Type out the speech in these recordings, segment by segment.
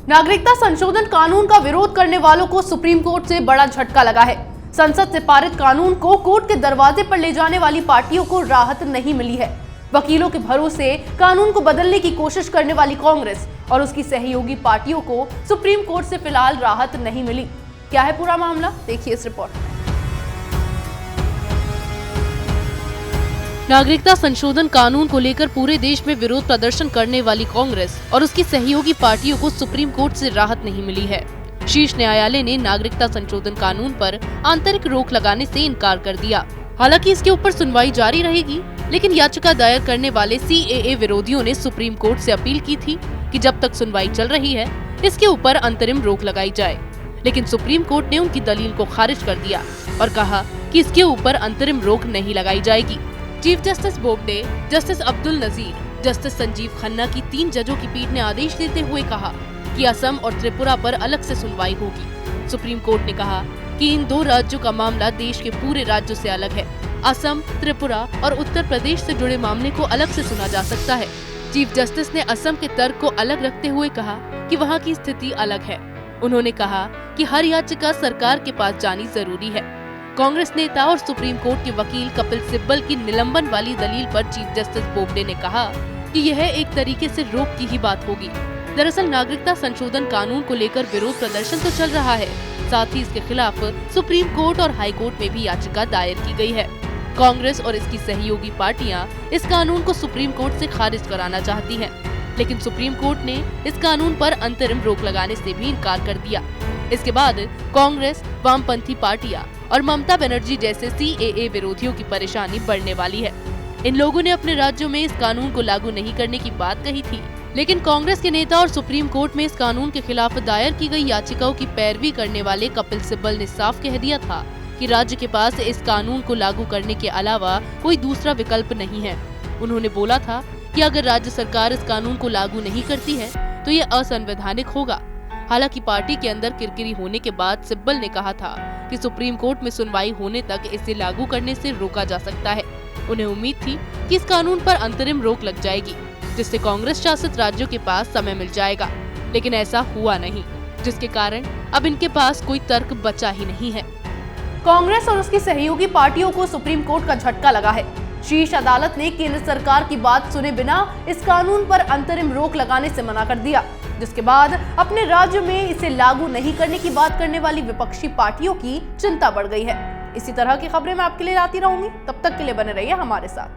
नागरिकता संशोधन कानून का विरोध करने वालों को सुप्रीम कोर्ट से बड़ा झटका लगा है। संसद से पारित कानून को कोर्ट के दरवाजे पर ले जाने वाली पार्टियों को राहत नहीं मिली है। वकीलों के भरोसे कानून को बदलने की कोशिश करने वाली कांग्रेस और उसकी सहयोगी पार्टियों को सुप्रीम कोर्ट से फिलहाल राहत नहीं मिली। क्या है पूरा मामला, देखिए इस रिपोर्ट में। नागरिकता संशोधन कानून को लेकर पूरे देश में विरोध प्रदर्शन करने वाली कांग्रेस और उसकी सहयोगी पार्टियों को सुप्रीम कोर्ट से राहत नहीं मिली है। शीर्ष न्यायालय ने नागरिकता संशोधन कानून पर आंतरिक रोक लगाने से इनकार कर दिया। हालांकि इसके ऊपर सुनवाई जारी रहेगी, लेकिन याचिका दायर करने वाले CAA विरोधियों ने सुप्रीम कोर्ट से अपील की थी कि जब तक सुनवाई चल रही है इसके ऊपर अंतरिम रोक लगाई जाए, लेकिन सुप्रीम कोर्ट ने उनकी दलील को खारिज कर दिया और कहा कि इसके ऊपर अंतरिम रोक नहीं लगाई जाएगी। Chief justice Bobde, justice Abdul Nazeer, justice Sanjiv Khanna की 3 जजों की पीठ ने आदेश देते हुए कहा कि असम और त्रिपुरा पर अलग से सुनवाई होगी। सुप्रीम कोर्ट ने कहा कि इन 2 राज्यों का मामला देश के पूरे राज्यों से अलग है। असम, त्रिपुरा और उत्तर प्रदेश से जुड़े मामले को अलग से सुना जा सकता है। चीफ जस्टिस ने असम के तर्क को अलग रखते हुए कहा कि वहाँ की स्थिति अलग है। उन्होंने कहा कि हर याचिका सरकार के पास जानी जरूरी है। कांग्रेस नेता और सुप्रीम कोर्ट के वकील कपिल सिब्बल की निलंबन वाली दलील पर चीफ जस्टिस बोबडे ने कहा कि यह एक तरीके से रोक की ही बात होगी। दरअसल नागरिकता संशोधन कानून को लेकर विरोध प्रदर्शन तो चल रहा है, साथ ही इसके खिलाफ सुप्रीम कोर्ट और हाई कोर्ट में भी याचिका दायर की गई है। कांग्रेस और इसकी सहयोगी पार्टियां इस कानून को सुप्रीम कोर्ट से खारिज कराना चाहती हैं, लेकिन सुप्रीम कोर्ट ने इस कानून पर अंतरिम रोक लगाने से भी इनकार कर दिया। इसके बाद कांग्रेस, वामपंथी पार्टियां और ममता बनर्जी जैसे CAA विरोधियों की परेशानी बढ़ने वाली है। इन लोगों ने अपने राज्यों में इस कानून को लागू नहीं करने की बात कही थी, लेकिन कांग्रेस के नेता और सुप्रीम कोर्ट में इस कानून के खिलाफ दायर की गई याचिकाओं की पैरवी करने वाले कपिल सिब्बल ने साफ कह दिया था कि राज्य के पास इस कानून को लागू करने के अलावा कोई दूसरा विकल्प नहीं है। उन्होंने बोला था कि अगर राज्य सरकार इस कानून को लागू नहीं करती है तो ये असंवैधानिक होगा। हालांकि पार्टी के अंदर किरकिरी होने के बाद सिब्बल ने कहा था कि सुप्रीम कोर्ट में सुनवाई होने तक इसे लागू करने से रोका जा सकता है। उन्हें उम्मीद थी कि इस कानून पर अंतरिम रोक लग जाएगी, जिससे कांग्रेस शासित राज्यों के पास समय मिल जाएगा, लेकिन ऐसा हुआ नहीं, जिसके कारण अब इनके पास कोई तर्क बचा ही नहीं है। कांग्रेस और उसकी सहयोगी पार्टियों को सुप्रीम कोर्ट का झटका लगा है। शीर्ष अदालत ने केंद्र सरकार की बात सुने बिना इस कानून पर अंतरिम रोक लगाने से मना कर दिया, जिसके बाद अपने राज्य में इसे लागू नहीं करने की बात करने वाली विपक्षी पार्टियों की चिंता बढ़ गई है। इसी तरह की खबरें मैं आपके लिए लाती रहूंगी, तब तक के लिए बने रहिए हमारे साथ।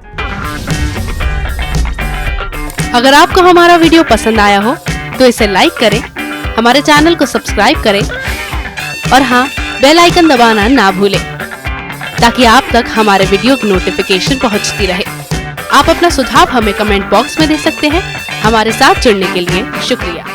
अगर आपको हमारा वीडियो पसंद आया हो तो इसे लाइक करें, हमारे चैनल को सब्सक्राइब करें और हाँ, बेल आइकन दबाना ना भूलें, ताकि आप तक हमारे वीडियो की नोटिफिकेशन पहुंचती रहे। आप अपना सुझाव हमें कमेंट बॉक्स में दे सकते हैं। हमारे साथ जुड़ने के लिए शुक्रिया।